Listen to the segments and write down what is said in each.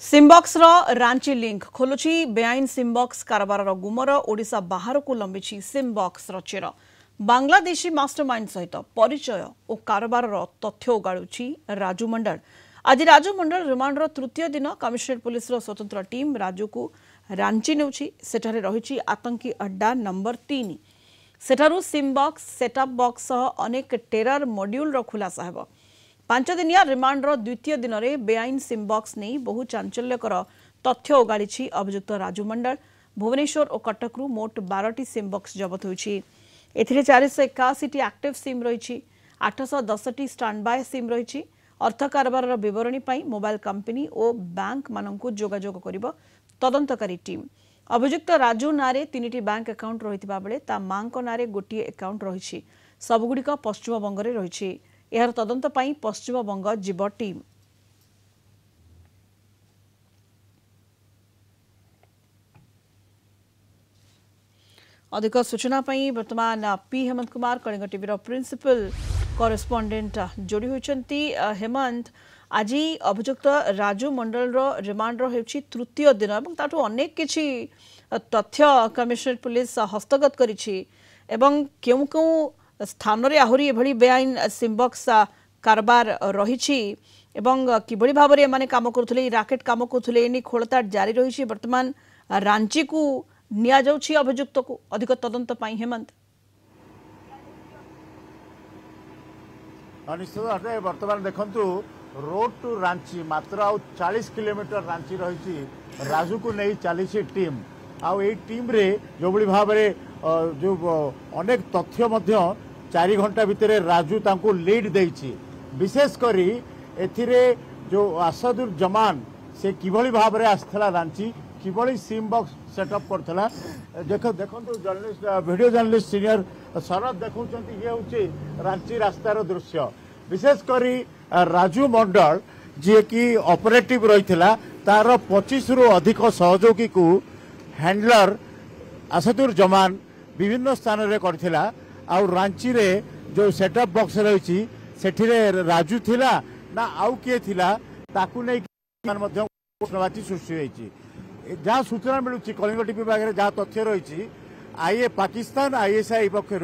SIM box Ranchi link खोलुची बेआईन SIM box कारबार गुमर ओडिशा बाहर को लंबी सिमबॉक्स चेर बांग्लादेशी मास्टरमाइंड सहित परिचय और कारबार तथ्य उगाड़ुची राजू मंडल। आज राजू मंडल रिमांडर तृतीय दिन कमिशनरेट पुलिस स्वतंत्र टीम राजू को रांची नेउछि। सेठारे रहिछि आतंकी अड्डा नंबर 3। सेठारु सिमबॉक्स सेटअप बॉक्स अनेक टेरर मॉड्यूल खुलासा हेब। 5 दिनिया रिमांडर द्वितीय दिन में बेआईन सिमबॉक्स नहीं बहु चांचल्यकर तथ्य उगाड़ी अभियुक्त राजू मंडल। भुवनेश्वर और कटक मोट 12टी सिमबॉक्स जबत होती। 481टी एक्टिव सिम रही, 810टी स्टैंड बाय सिम रही। अर्थ कारबार बरणी मोबाइल कंपनी और बैंक मानक जोगाजोग कर तदंतकारी टीम। अभियुक्त राजू नारे 3टी बैंक अकाउंट रही बेले ता मां नारे गोटे अकाउंट रही। सबुगुड़िक पश्चिमबंग में रही। यार तदंत पाई पश्चिमबंग जीव टीम। अधिक सूचना पाई वर्तमान पी Hemant Kumar Kalinga TV principal correspondent जोड़ी होती। हेमंत, आज अभियुक्त राजू मंडल रिमांडर होछि तृतीय दिन और ताठू अनेक किछि तथ्य कमिशनरेट पुलिस हस्तगत करिछि एवं केउ केउ स्थान रे आहुरी एभली बेआईन सिमबॉक्स कारबार रही किभली भाव में माने काम करुले राकेट काम करुले एनी खोलताड़ जारी रही। वर्तमान रांची को निया जाउछि अभियुक्त को अधिक तदंत पाई। हेमंत, निश्चित भाव बर्तमान देखंतु रोड टू रांची मात्र 40 किलोमीटर रांची रही। राजू को नहीं चली टीम आई टीम रे जो भाव में जो अनेक तथ्य 4 घंटा भितर राजू तांको लीड देछि। विशेषकर एथिरे जो असदुर जमान से किभली भाव में आसला रांची किभली सिम बॉक्स सेटअप करथला देखंतु जर्नलिस्ट वीडियो जर्नलिस्ट सीनियर शरद देखौछंती ये होछि रांची रास्तार दृश्य। विशेषकर राजू मंडल जे कि ऑपरेटिव रहितला तार 25 रु अधिक सहयोगी को हैंडलर असदुर जमान विभिन्न स्थान रे करथिला। आउ रांची रे जो सेटअप बॉक्स रही सेठिरे राजू थिला ना आउ किए थिला ताकू नै प्रश्नवाची सृष्टि होईछि। जहाँ सूचना मिलूँ कलिंग टीवी पाखे जहाँ तथ्य रही आईए पाकिस्तान आईएसआई पक्षर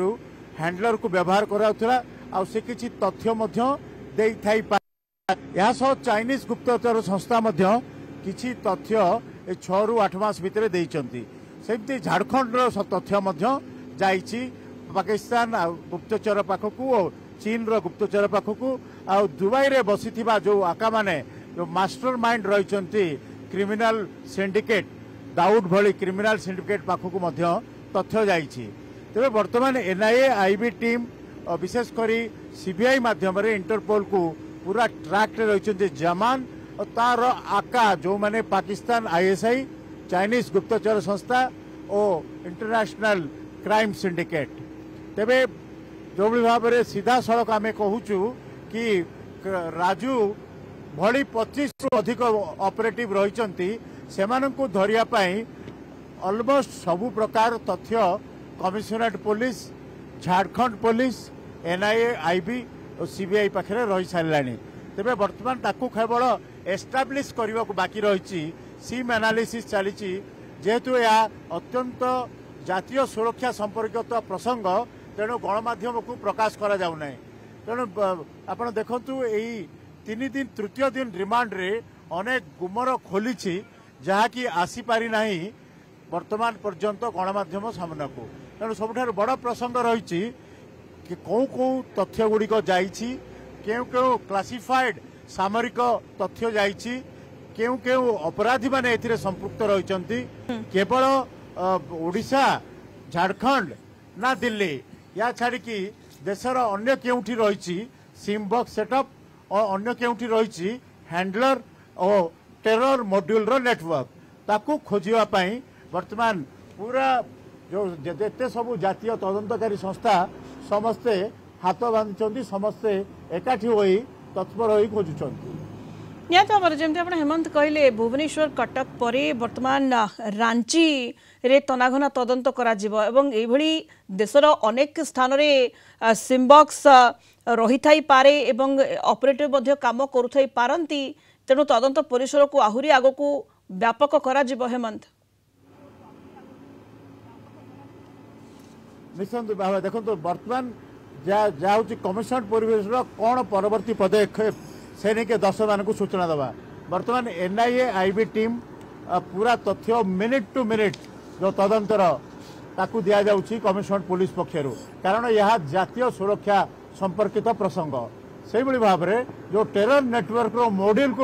हैंडलर को व्यवहार कराउथला आउ से किछि तथ्य दे थाई या सह चाइनीज गुप्तचर संस्था किछि तथ्य 6 रु 8 मास भितर देइचंती। सेमती झारखंड तथ्य जाइछि पाकिस्तान गुप्तचर पाखकू और चीन गुप्तचर पाखकू आ दुबई रे बसिथिबा जो आका माने जो मास्टर माइंड रही क्रिमिनल सिंडिकेट दाऊद भली क्रिमिनल सिंडिकेट पाखकू तथ्य जाइछि। तेबे वर्तमान एनआईए आईबी टीम विशेषकर सीबीआई माध्यम इंटरपोल को पूरा ट्रैक रे रही जमान और तार आका जो माने पाकिस्तान आईएसआई चाइनीज गुप्तचर संस्था और इंटरनेशनल क्राइम सिंडिकेट। तेबे जो भाव में सीधा सड़क आम कहूचु कि राजू भली 25 रु अधिक ऑपरेटिव रही सेमानंकु धरिया पाई ऑलमोस्ट सबु प्रकार तथ्य commissionerate police Jharkhand police NIA IB और सीबीआई पाखे रही सारानी। तेबे वर्तमान ताकू केवल एस्टाब्लिश करने को बाकी रही सिम एनालिसिस चली जेहेतु यह अत्यंत जातीय सुरक्षा संपर्कित प्रसंग तेणु गणमाध्यम को प्रकाश करा जाउ नै। तेणु आपण देखंतु एई 3 दिन तृतीय दिन रिमांड रे अनेक गुमर खोली जहा कि आसी पारि नाही वर्तमान पर्यंत गणमाध्यम सामना को। तेणु सबुठार बड़ प्रसंग रही कि कौ कौ तथ्य गुड़िक जाइछि केउ केउ क्लासिफाइड सामरिक तथ्य जाइछि केउ केउ अपराधी माने एथिरे संपृक्त रहिचंती केवल ओडिशा झारखंड ना दिल्ली या छाड़ी देशर अन्य केउठी रही सिम बॉक्स सेटअप और अन्य केउठी रही हैंडलर और टेरर मॉड्यूल रो नेटवर्क ताकू खोजिवा पाई वर्तमान पूरा जो जेते सब जातीय तदंतकारी संस्था समस्ते हाथ बांधि समस्ते एकाठी होई तत्पर होई खोजुचंती। जमी आप हेमंत कहले भुवनेश्वर कटक पर वर्तमान रांची रे तनाघना तदंत करा एवं एभली देशर अनेक स्थान रे सिमबॉक्स रही थाई पारे एवं ऑपरेटर काम करुथाई पारंती तेणु तदंत परिसर को आहुरी आग को व्यापक करा हेमंत। निश्चित भाव देखो बर्तमान जहाँ कमिशन परिवेश कौन परवर्ती पदक्षेप से नहीं के दर्शक मान सूचना दवा बर्तमान एनआईए आईबी टीम पूरा तथ्य मिनिट टू मिनिट जो तदंतर ताकू दि जाऊँगी कमिशन पुलिस पक्षर कारण यह जातीय सुरक्षा संपर्कित प्रसंग से भाव में जो टेरर नेटवर्क मॉड्यूल को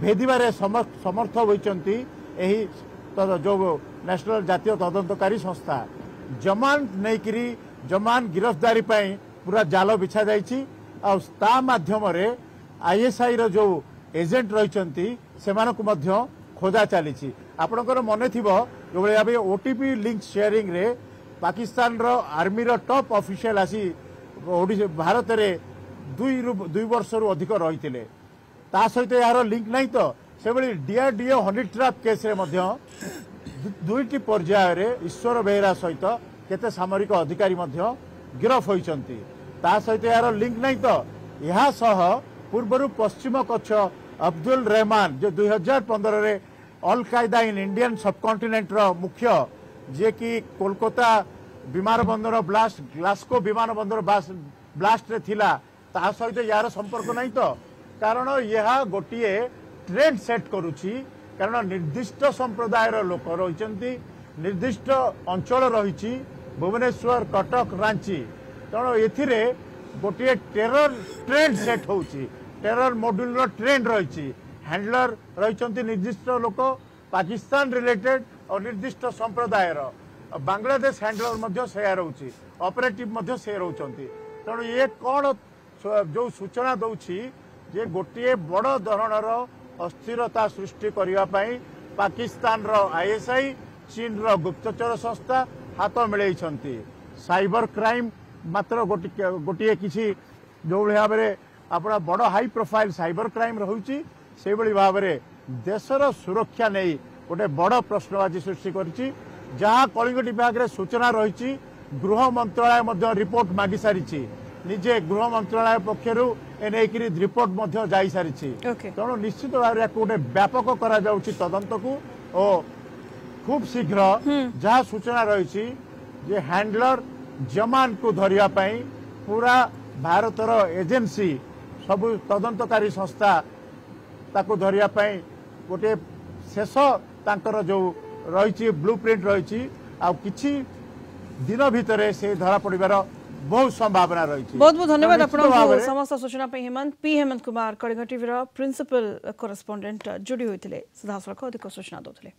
भेदार समर्थ होती जो नेशनल जातीय तदंतकारी संस्था जमान नहींकि जमान गिरफ्तारी पूरा जाल बिछा जाइए माध्यम आईएसआई रो जो एजेंट रही से खोजा चली आपणकर मन थी जो भाई ओटीपी लिंक शेयरिंग रे पाकिस्तान रो आर्मी रो टॉप ऑफिशियल आसी भारत में 2 वर्ष रु अधिक रही ता सहित यार लिंक नहीं तो से डीआरडीओ हनी ट्रैप केस रे दुईटी पर्याय रे ईश्वर बेहेरा सहित केते सामरिक अधिकारी गिरफ होइचंती ता सहित यार लिंक नहीं तो यह सह पूर्वर पश्चिम कच्छ अब्दुल रहमान जो 2015 रे अल कायदा इन इंडियन सबकंटिनेंट रो मुख्य जे कि कोलकाता विमान बंदर ब्लास्ट ग्लास्को विमान बंदर ब्लास्ट रे थिला ता सहित यार संपर्क नहीं तो कारण यह गोटे ट्रेंड सेट करुची कारण निर्दिष्ट संप्रदायर लोक रही निर्दिष्ट अंचल रही भुवनेश्वर कटक रांची तेणु ए गोटे टेरर ट्रेंड सेट होची टेरर मॉड्यूल ट्रेंड रही हैंडलर रही निर्दिष्ट लोक पाकिस्तान रिलेटेड और निर्दिष्ट संप्रदायर बांग्लादेश हैंडलर से रोचे ऑपरेटिव से रोचंती तेणु ये कौन जो सूचना दौची जे गोटे बड़ धरणर अस्थिरता सृष्टि करने पाकिस्तान रो आईएसआई चीन रो गुप्तचर संस्था हाथ मिलई साइबर क्राइम मात्र गोटे किसी जो भाव में अपना बड़ हाई प्रोफाइल साइबर क्राइम रही से भाव में देशर सुरक्षा नहीं गोटे बड़ प्रश्नवाची सृष्टि करी जहाँ कलिंग विभाग में सूचना रही गृह मंत्रालय रिपोर्ट मागी सारी निजे गृह मंत्रालय पक्षर एनेकरी रिपोर्ट जाई सारी तेणु निश्चित भाव में गोटे व्यापक करा जाउछि तदंत को और खूब शीघ्र जहाँ सूचना रही जे हैंडलर जमान को धरिया पई पूरा भारतर एजेंसी सबु तदंतकारी संस्था ताको धरिया पई गोटे शेष तांकर जो रही ब्लूप्रिंट रही आ किछि दिन भितर से धरा पड़िबार बहुत संभावना रही। बहुत बहुत धन्यवाद आपको समस्त सूचना Hemant Kumar Kalinga TV principal correspondent जोड़ी होते सीधासख अधिक सूचना दौले।